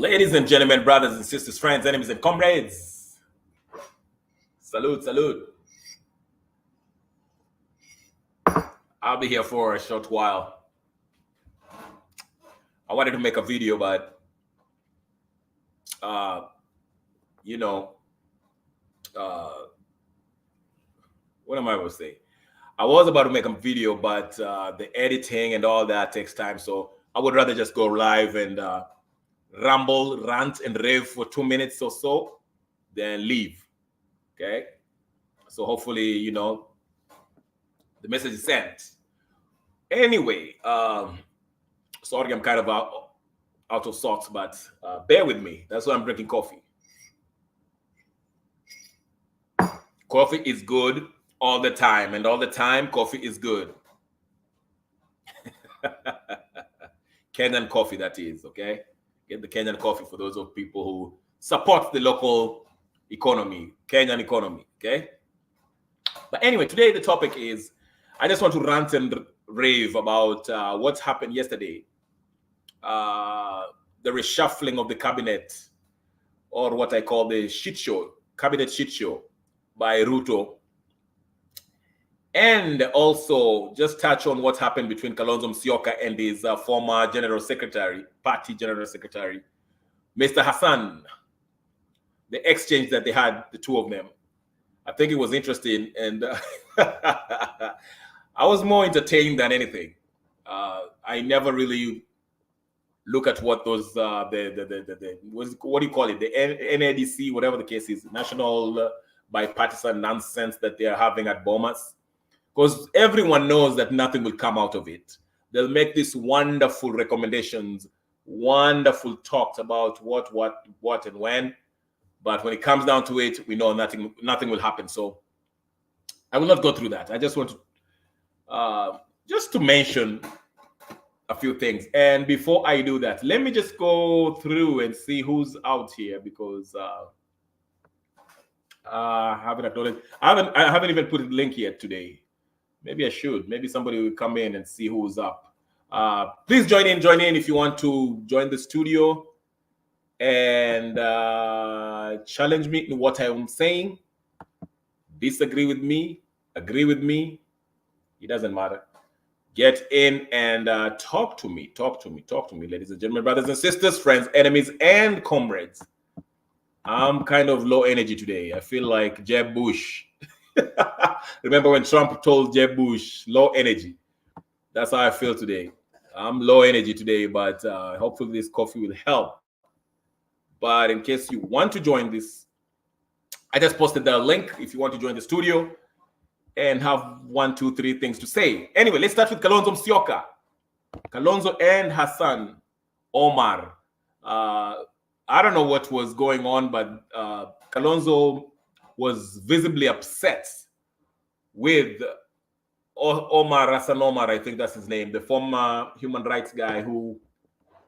Ladies and gentlemen, brothers and sisters, friends, enemies, and comrades. Salute, salute. I'll be here for a short while. I wanted to make a video, but, what am I going to say? I was about to make a video, but the editing and all that takes time. So I would rather just go live and ramble, rant, and rave for 2 minutes or so, then leave. Okay? So hopefully, the message is sent. Anyway, sorry, I'm kind of out of sorts, but bear with me. That's why I'm drinking coffee. Coffee is good all the time, and all the time, coffee is good. Kenyan coffee, that is, okay? Get the Kenyan coffee for those of people who support the local economy, Kenyan economy, okay? But anyway, today the topic is, I just want to rant and rave about what happened yesterday. The reshuffling of the cabinet, or what I call the shit show, cabinet shit show by Ruto. And also just touch on what happened between Kalonzo Insulted and his former general secretary, party general secretary, Mr. Hassan. The exchange that they had, the two of them. I think it was interesting, and I was more entertained than anything. I never really look at what those what do you call it, the NADC, whatever the case is, national bipartisan nonsense that they are having at Bomas, because everyone knows that nothing will come out of it. They'll make these wonderful recommendations, wonderful talks about what and when, but when it comes down to it, we know nothing will happen. So I will not go through that. I just want to just to mention a few things. And before I do that, let me just go through and see who's out here, because I haven't even put a link yet today. Maybe I should. Maybe somebody will come in and see who's up. Please join in if you want to join the studio and challenge me in what I'm saying. Disagree with me, agree with me. It doesn't matter. Get in and talk to me, ladies and gentlemen, brothers and sisters, friends, enemies, and comrades. I'm kind of low energy today. I feel like Jeb Bush. Remember when Trump told Jeb Bush, low energy? That's how I feel today. I'm low energy today, but hopefully this coffee will help. But in case you want to join this, I just posted the link if you want to join the studio and have 1, 2, 3 things to say. Anyway, let's start with Kalonzo Insulted. Kalonzo and Hassan Omar. I don't know what was going on, but Kalonzo was visibly upset with Hassan Omar, I think that's his name, the former human rights guy who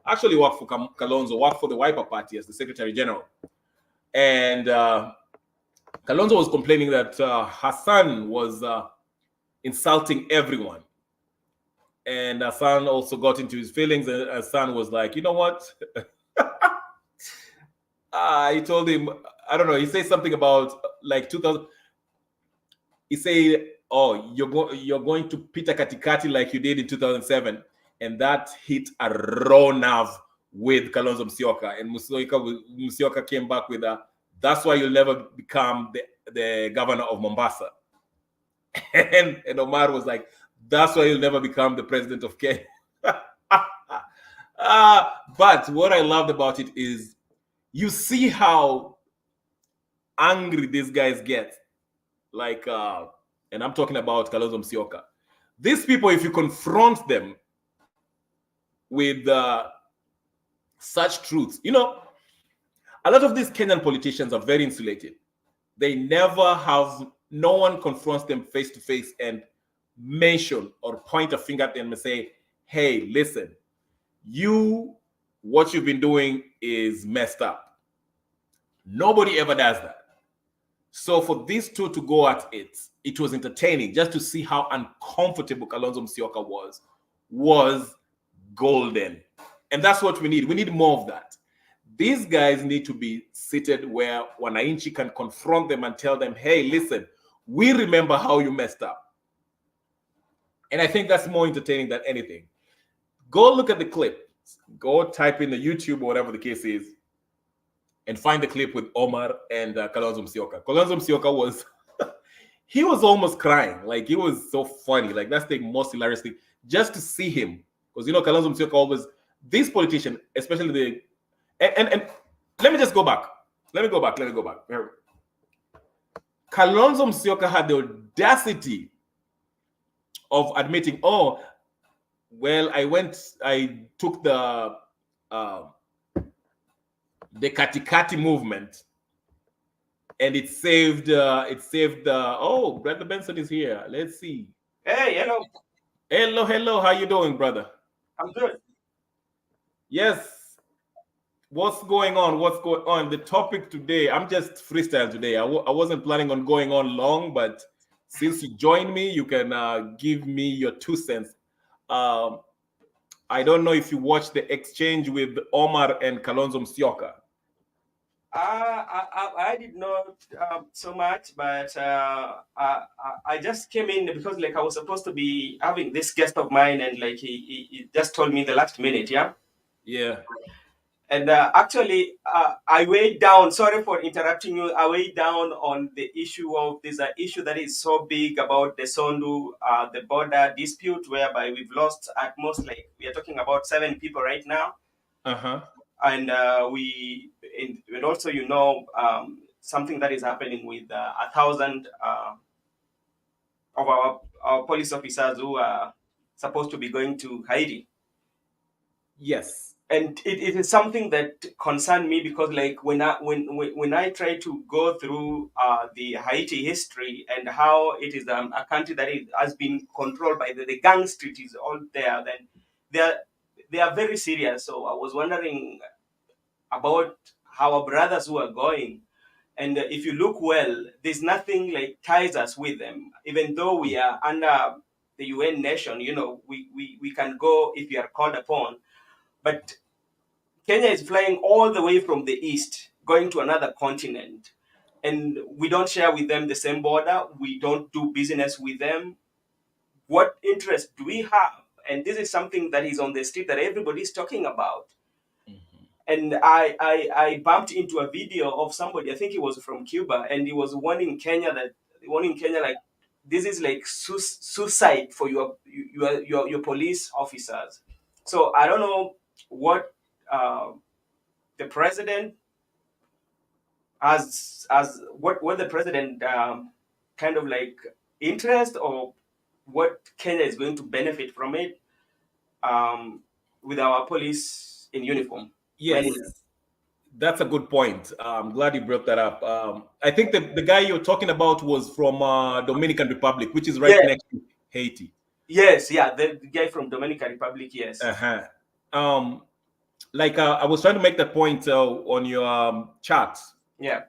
actually worked for Kalonzo, worked for the Wiper Party as the Secretary General. And Kalonzo was complaining that Hassan was insulting everyone. And Hassan also got into his feelings, and Hassan was like, you know what? He told him, I don't know, he said something about like 2000. He said, oh, you're going to Peter Katikati like you did in 2007. And that hit a raw nerve with Kalonzo Insulted. And Musyoka came back with that's why you'll never become the governor of Mombasa. and Omar was like, that's why you'll never become the president of Kenya. But what I loved about it is you see how angry these guys get. Like, and I'm talking about Kalonzo Insulted. These people, if you confront them with such truths, a lot of these Kenyan politicians are very insulated. They never have, no one confronts them face to face and mention or point a finger at them and say, hey, listen, what you've been doing is messed up. Nobody ever does that. So for these two to go at it, it was entertaining just to see how uncomfortable Kalonzo Insulted was golden. And that's what we need. We need more of that. These guys need to be seated where Wananchi can confront them and tell them, hey, listen, we remember how you messed up. And I think that's more entertaining than anything. Go look at the clip. Go type in the YouTube or whatever the case is and find the clip with Omar and Kalonzo Musyoka. Kalonzo Musyoka was, he was almost crying. Like, he was so funny. Like, that's the most hilarious thing. Just to see him. Because, you know, Kalonzo Musyoka always, these politicians, especially the, and let me just go back. Let me go back. Kalonzo Musyoka had the audacity of admitting, oh, well, I took the Katikati movement, and it saved. Oh, Brother Benson is here. Let's see. Hey, hello. Hello. How you doing, brother? I'm good. Yes. What's going on? The topic today, I'm just freestyle today. I wasn't planning on going on long, but since you joined me, you can give me your 2 cents. I don't know if you watched the exchange with Omar and Kalonzo Musyoka. I did not so much, but I just came in because like I was supposed to be having this guest of mine, and like he just told me the last minute, yeah. Yeah. And actually, I weighed down. Sorry for interrupting you. I weighed down on the issue of this issue that is so big about the Sondu, the border dispute, whereby we've lost at most, like we are talking about 7 people right now. And and also, you know, something that is happening with 1,000 of our police officers who are supposed to be going to Haiti. Yes. And it is something that concerned me because, like, when I try to go through the Haiti history and how it is a country that has been controlled by the gang street is all there, then they are very serious. So I was wondering about our brothers who are going, and if you look well, there's nothing like ties us with them, even though we are under the UN nation. You know, we can go if we are called upon, but Kenya is flying all the way from the east, going to another continent, and we don't share with them the same border. We don't do business with them. What interest do we have? And this is something that is on the street that everybody's talking about. And I bumped into a video of somebody, I think he was from Cuba, and he was warning Kenya like this is like suicide for your police officers. So I don't know what the president as what the president kind of like interest, or what Kenya is going to benefit from it with our police in uniform. Yes, that's a good point. I'm glad you brought that up. I think the guy you're talking about was from Dominican Republic, which is right next to Haiti. Yes, yeah, the guy from Dominican Republic, yes. Like I was trying to make that point on your chat. Yeah.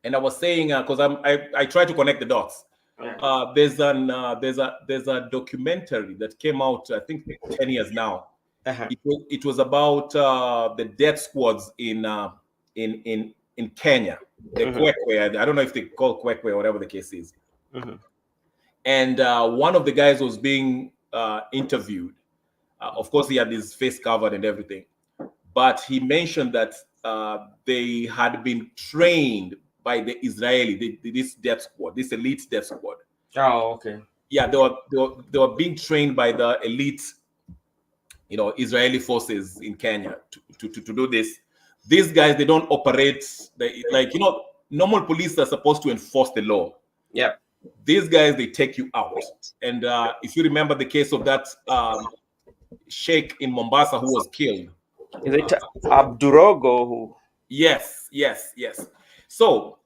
And I was saying because I try to connect the dots. Yeah. There's a documentary that came out, I think 10 years now. It was about the death squads in Kenya, the Kwekwe. I don't know if they call Kwekwe or whatever the case is. And one of the guys was being interviewed. Of course, he had his face covered and everything, but he mentioned that they had been trained by the Israeli, this death squad, this elite death squad. Oh, okay. Yeah, they were being trained by the elite, you know, Israeli forces in Kenya to do this. These guys, they don't operate like, you know, normal police are supposed to enforce the law. Yeah. These guys, they take you out. And if you remember the case of that sheikh in Mombasa who was killed. Is it Abdurogo? Yes. So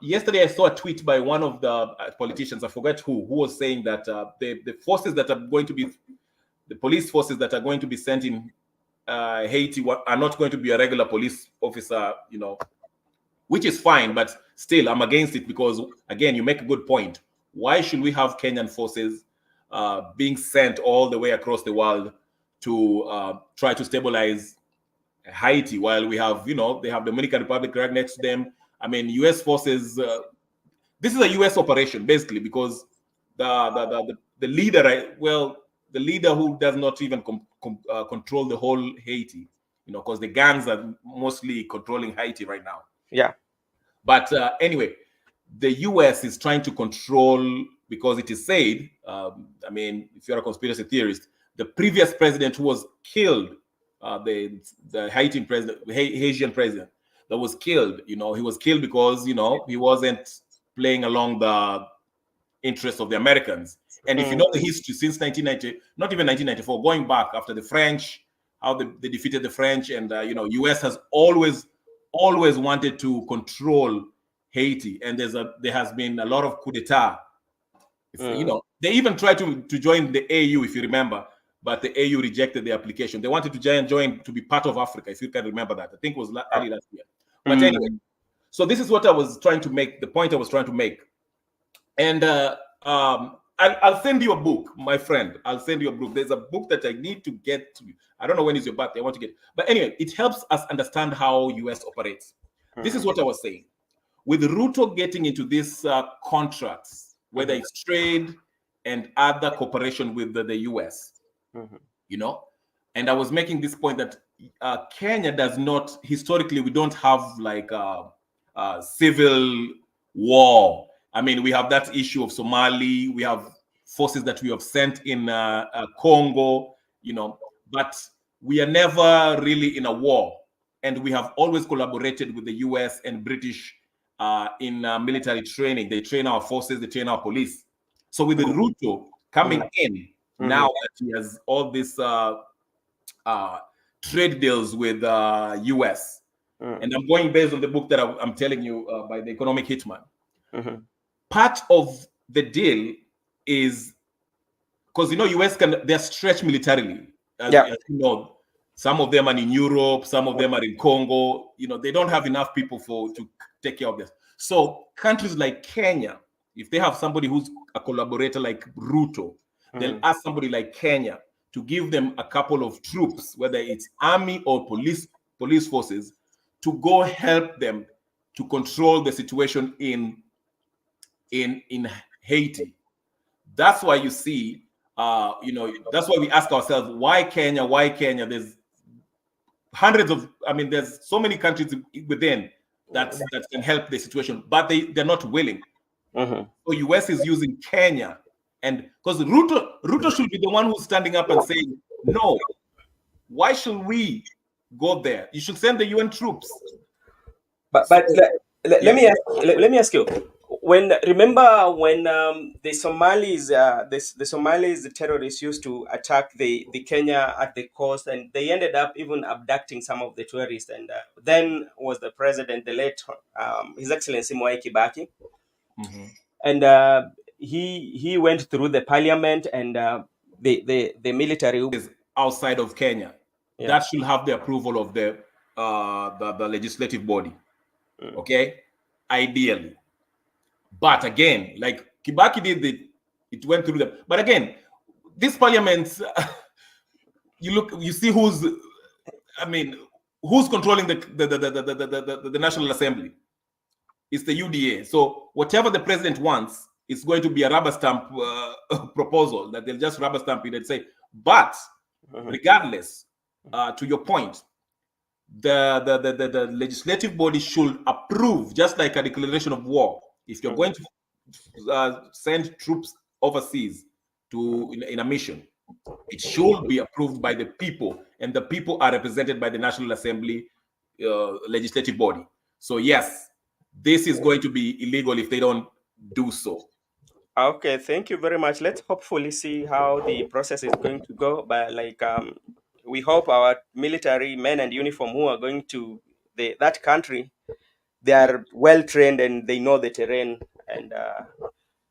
yesterday I saw a tweet by one of the politicians, I forget who was saying that the forces that are going to be, the police forces that are going to be sent in Haiti are not going to be a regular police officer, you know, which is fine, but still I'm against it because, again, you make a good point. Why should we have Kenyan forces being sent all the way across the world to try to stabilize Haiti, while we have, they have the Dominican Republic right next to them. I mean, U.S. forces. This is a U.S. operation basically because the leader, the leader who does not even control the whole Haiti, because the gangs are mostly controlling Haiti right now. Yeah. But anyway, the U.S. is trying to control because it is said. I mean, if you're a conspiracy theorist, the previous president who was killed, the Haitian president, Haitian president that was killed, he was killed because he wasn't playing along the interests of the Americans. And if you know the history since 1990, not even 1994, going back after the French, how they defeated the French, and U.S. has always wanted to control Haiti, and there has been a lot of coup d'état. They even tried to join the AU, if you remember, but the AU rejected the application. They wanted to join to be part of Africa, if you can remember that. I think it was early last year. But anyway, so this is what I was trying to make, the point I was trying to make. And I'll send you a book, my friend. I'll send you a book. There's a book that I need to get to. I don't know when is your birthday. I want to get it. But anyway, it helps us understand how US operates. This is what I was saying. With Ruto getting into these contracts, whether it's trade and other cooperation with the US, and I was making this point that Kenya does not, historically, we don't have like civil war. I mean, we have that issue of Somali. We have forces that we have sent in Congo, but we are never really in a war. And we have always collaborated with the US and British in military training. They train our forces, they train our police. So with the Ruto coming in, now that he has all these trade deals with US, and I'm going based on the book that I'm telling you by the economic hitman. Part of the deal is because US they're stretched militarily. As you know, some of them are in Europe, some of them are in Congo. They don't have enough people to take care of this. So countries like Kenya, if they have somebody who's a collaborator like Ruto, they'll ask somebody like Kenya to give them a couple of troops, whether it's army or police forces, to go help them to control the situation in Haiti. That's why you see, that's why we ask ourselves, why Kenya? Why Kenya? There's there's so many countries within that can help the situation, but they're not willing. So US is using Kenya, and because Ruto should be the one who's standing up and saying, no, why should we go there? You should send the UN troops. But let me ask you. Remember when the Somalis, the terrorists used to attack the Kenya at the coast, and they ended up even abducting some of the tourists. And then was the president, the late His Excellency Mwai Kibaki, and he went through the parliament, and the military is outside of Kenya. That should have the approval of the legislative body. Okay, ideally. But again, like Kibaki did, it went through them. But again, this parliament, you see who's controlling the National Assembly? It's the UDA. So whatever the president wants, it's going to be a rubber stamp proposal that they'll just rubber stamp it and say. But regardless, to your point, the legislative body should approve, just like a declaration of war. If you're going to send troops overseas in a mission, it should be approved by the people, and the people are represented by the National Assembly legislative body. So yes, this is going to be illegal if they don't do so. Okay, thank you very much. Let's hopefully see how the process is going to go. But we hope our military men and uniform who are going to that country, they are well trained and they know the terrain. And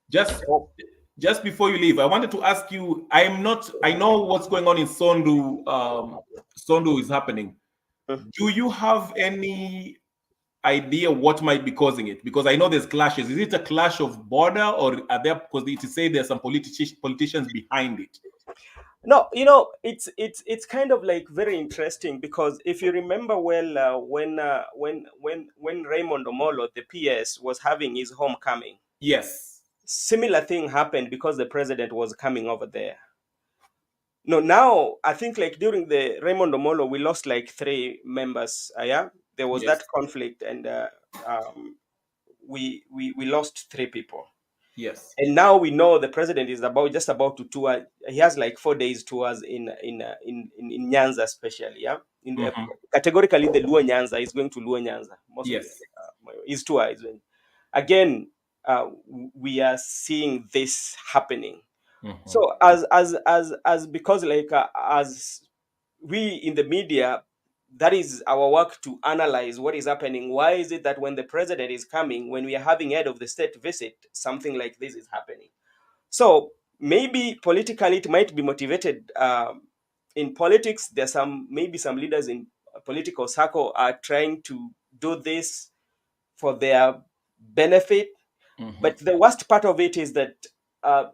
just before you leave, I wanted to ask you. I know what's going on in Sondu. Sondu is happening. Do you have any idea what might be causing it? Because I know there's clashes. Is it a clash of border, or are there? Because to say there's some politicians behind it. No, it's kind of like very interesting because if you remember well, when Raymond Omolo, the PS, was having his homecoming, Yes. similar thing happened because the president was coming over there. No, now I think like during the Raymond Omolo, we lost like three members. Yeah, there was Yes. that conflict, and um, we lost three people. Yes. And now we know the president is just about to tour. He has like 4 days tours in Nyanza, especially. Yeah, Hmm. categorically the Luo Nyanza is going to Luo Nyanza. Mostly, Yes. his tour is going. Again, we are seeing this happening. Hmm. So as because like as we in the media, that is our work to analyze what is happening. Why is it that when the president is coming, when we are having head of the state visit, something like this is happening? So maybe politically it might be motivated. In politics, there's some leaders in a political circle are trying to do this for their benefit. Hmm. But the worst part of it is that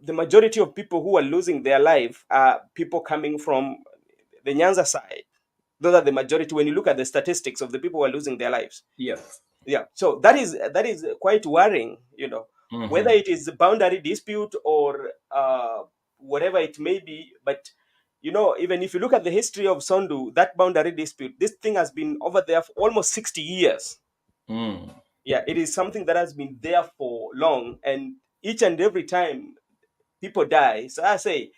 the majority of people who are losing their life are people coming from the Nyanza side. Those are the majority when you look at the statistics of the people who are losing their lives. Yes. Yeah, so that is quite worrying. Whether Hmm. it is a boundary dispute or whatever it may be. But even if you look at the history of Sondu, that boundary dispute, this thing has been over there for almost 60 years. Mm. Yeah, it is something that has been there for long, and each and every time people die. So I say,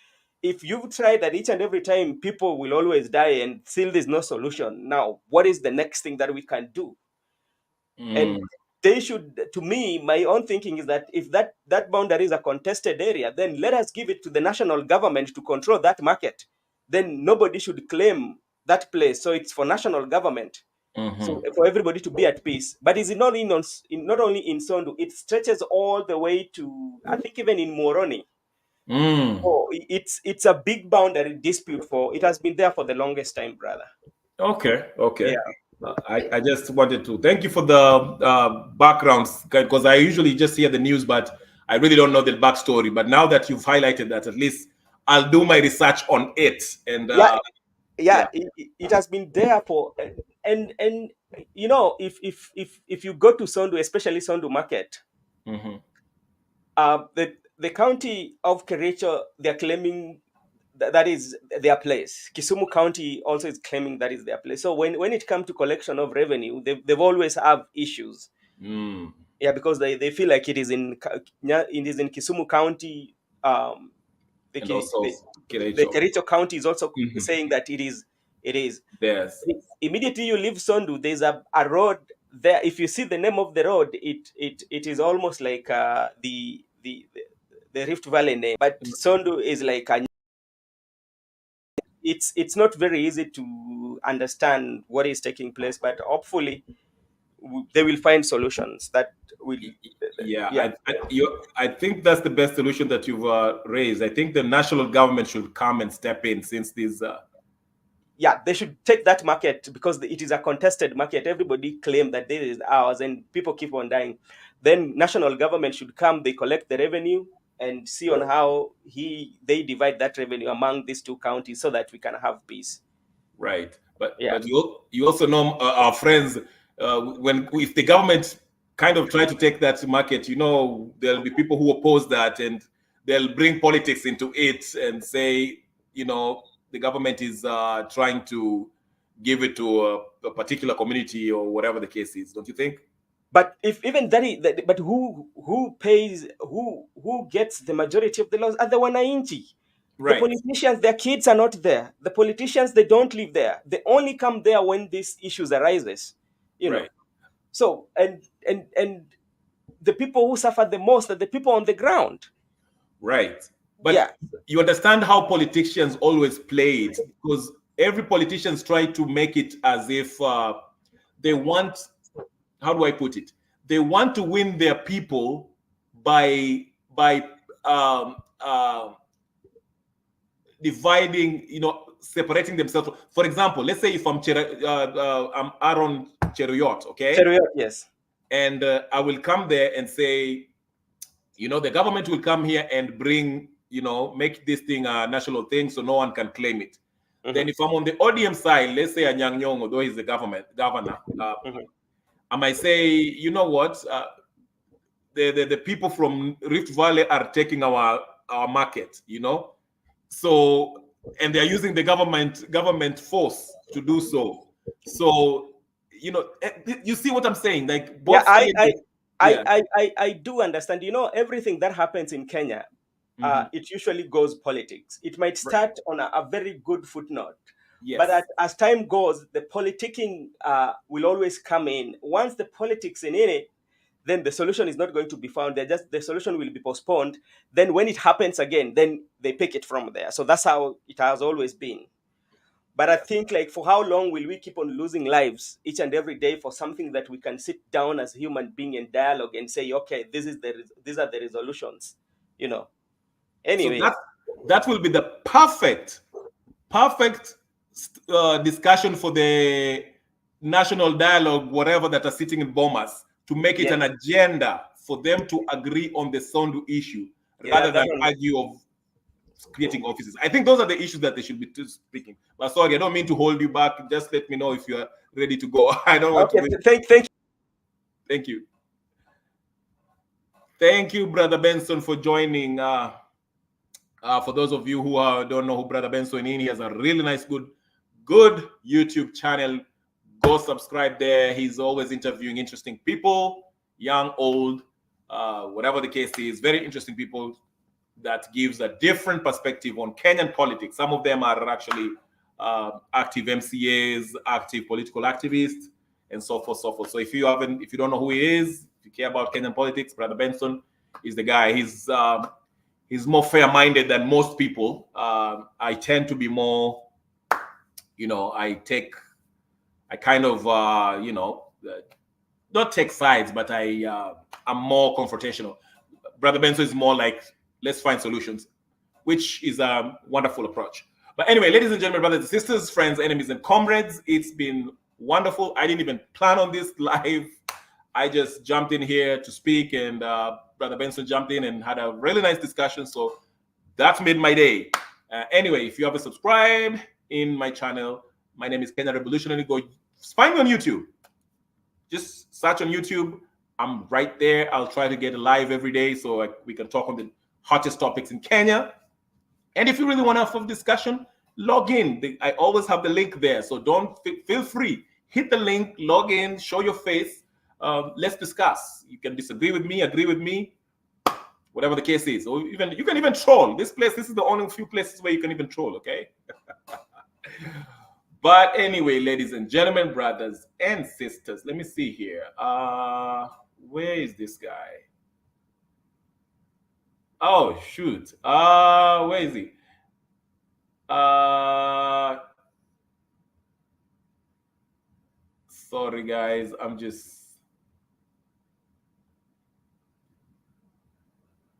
if you've tried that each and every time people will always die and still there's no solution, now what is the next thing that we can do? And Mm. they should, to me, my own thinking is that if that boundary is a contested area, then let us give it to the national government to control that market. Then nobody should claim that place, so it's for national government, so Hmm. for everybody to be at peace. But is it not not only in Sondu, it stretches all the way to, I think, even in Moroni. Mm. Oh, it's a big boundary dispute, for it has been there for the longest time, brother. Okay. Okay. Yeah. I just wanted to thank you for the backgrounds because I usually just hear the news, but I really don't know the backstory. But now that you've highlighted that, at least I'll do my research on it. And Yeah, yeah. yeah, it has been there for, and if you go to Sondu, especially Sondu market, Hmm. the county of Kericho, they're claiming that is their place. Kisumu County also is claiming that is their place. So when it comes to collection of revenue, they've always have issues. Mm. Yeah, because they feel like it is in Kisumu County. Um, the, And Ki- also the Kirecho. Kericho County is also Hmm. saying that it is. Yes. Immediately you leave Sondu, there's a road there. If you see the name of the road, it is almost like the Rift Valley name. But Sondu is like it's not very easy to understand what is taking place. But hopefully they will find solutions that will. Yeah, Yeah, I think that's the best solution that you've raised. I think the national government should come and step in since these. yeah, they should take that market because it is a contested market. Everybody claim that this is ours, and people keep on dying. Then national government should come, they collect the revenue and see on how they divide that revenue among these two counties so that we can have peace. Right, Yeah. but you also know our friends when if the government kind of try to take that market, there'll be people who oppose that and they'll bring politics into it and say the government is trying to give it to a particular community or whatever the case is. Don't you think? But if even but who pays, who gets the majority of the laws are the wananchi. The Right, politicians, their kids are not there. The politicians, they don't live there. They only come there when these issues arises. You know. right, So and the people who suffer the most are the people on the ground. right. Yeah. But you understand how politicians always play it because every politicians try to make it as if they want, how do I put it? They want to win their people by um, uh, dividing, separating themselves. For example, let's say if I'm Aaron Cheruiyot, okay, Cheruiyot, yes. and I will come there and say, the government will come here and bring make this thing a national thing so no one can claim it. Mhm. Then if I'm on the ODM side, let's say a Nyang Nyong, although he's the governor, Mhm. I might say, you know what, the people from Rift Valley are taking our market, so, and they're using the government force to do so. So, you see what I'm saying? Like Yeah, both sides, yeah, I do understand. Everything that happens in Kenya, mhm, it usually goes politics. It might right, start on a very good footnote, but yes. as time goes, the politicking will always come in. Once the politics in it, then the solution is not going to be found. The solution will be postponed. Then when it happens again, then they pick it from there. So that's how it has always been. But I Yeah. think, like, for how long will we keep on losing lives each and every day for something that we can sit down as human being in dialogue and say, okay, these are the resolutions, you know? So Anyway, that will be the perfect discussion for the national dialogue, whatever that are sitting in Bomas, to make it yeah, an agenda for them to agree on the Sondu issue yeah, rather that than one. argue of creating offices. I think those are the issues that they should be speaking. But sorry, I don't mean to hold you back. Just let me know if you are ready to go. I don't want to Okay, wait. thank you. Thank you. Thank you, Brother Benson, for joining. For those of you who don't know who Brother Benson is, he has a really nice, good YouTube channel. Go subscribe there. He's always interviewing interesting people, young, old, whatever the case is. Very interesting people that gives a different perspective on Kenyan politics. Some of them are actually active MCAs, active political activists, and so forth, so forth. So if you don't know who he is, if you care about Kenyan politics, Brother Benson is the guy. He's more fair-minded than most people. I tend to be more, I kind of, not take sides, but I'm more confrontational. Brother Benson is more like, let's find solutions, which is a wonderful approach. But anyway, ladies and gentlemen, brothers and sisters, friends, enemies, and comrades, it's been wonderful. I didn't even plan on this live. I just jumped in here to speak, and Brother Benson jumped in and had a really nice discussion. So that's made my day. Anyway, if you haven't subscribed in my channel, my name is Kenya Revolutionary. Go find me on YouTube. Just search on YouTube. I'm right there. I'll try to get live every day so we can talk on the hottest topics in Kenya. And if you really want to have a discussion, log in. I always have the link there. So don't feel free. Hit the link, log in, show your face. Let's discuss. You can disagree with me, agree with me, whatever the case is. Or even you can even troll. This is the only few places where you can even troll, okay? But anyway, ladies and gentlemen, brothers and sisters, let me see here. Where is this guy? Oh shoot. Where is he? Sorry guys,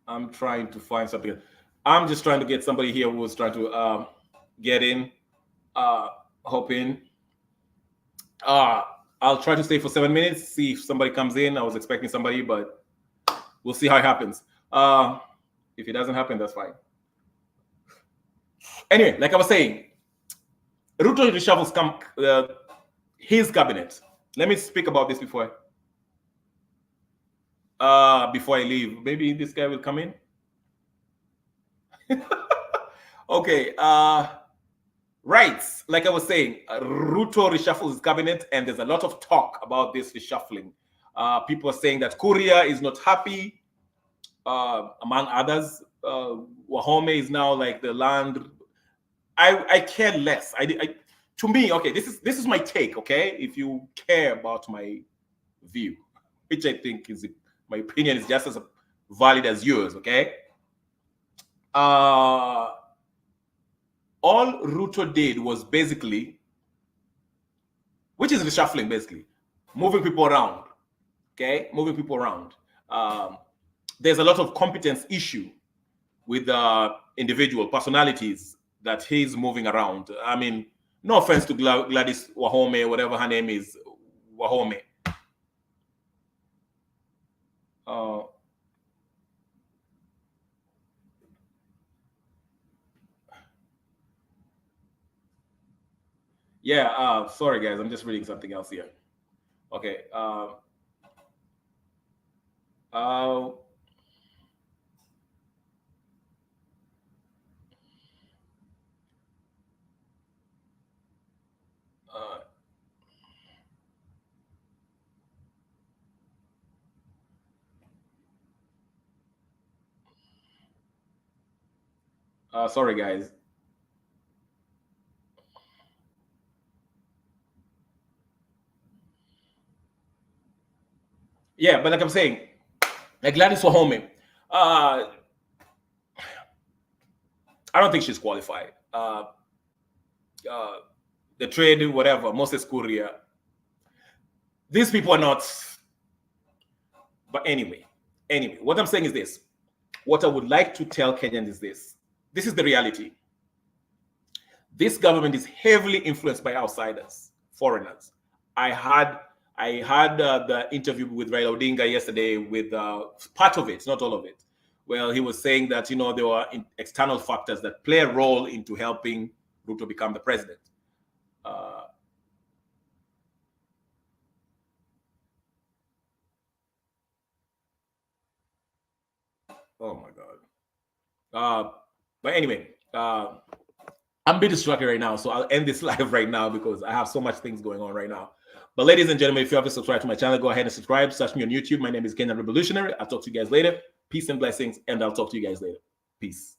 I'm trying to find something. I'm just trying to get somebody here who was trying to get in, hop in. I'll try to stay for 7 minutes, see if somebody comes in. I was expecting somebody, but we'll see how it happens. If it doesn't happen, that's fine. Anyway, like I was saying, Ruto reshuffles his cabinet. Let me speak about this before I leave. Maybe this guy will come in. Okay. Right. Like I was saying, Ruto reshuffles his cabinet, and there's a lot of talk about this reshuffling. People are saying that Kuria is not happy, among others. Wahome is now like the land. I care less. To me, okay, this is my take. Okay, if you care about my view, which I think is my opinion is just as valid as yours. Okay. All Ruto did was basically, which is reshuffling, basically, moving people around. Okay, moving people around. There's a lot of competence issue with individual personalities that he's moving around. I mean, no offense to Gladys Wahome, whatever her name is, Wahome. Yeah. Sorry, guys. I'm just reading something else here. Okay. Uh, uh, sorry, guys. Yeah, but like I'm saying, like Gladys Wahome, I don't think she's qualified. Uh, the trade, whatever, Moses Kuria, these people are not. But anyway, what I'm saying is this. What I would like to tell Kenyans is this. This is the reality. This government is heavily influenced by outsiders, foreigners. I had the interview with Raila Odinga yesterday with part of it, not all of it. Well, he was saying that there were external factors that play a role into helping Ruto become the president. Uh, oh my God. But anyway, I'm a bit distracted right now, so I'll end this live right now because I have so much things going on right now. But ladies and gentlemen, if you haven't subscribed to my channel, go ahead and subscribe. Search me on YouTube. My name is Kenyan Revolutionary. I'll talk to you guys later. Peace and blessings, and I'll talk to you guys later. Peace.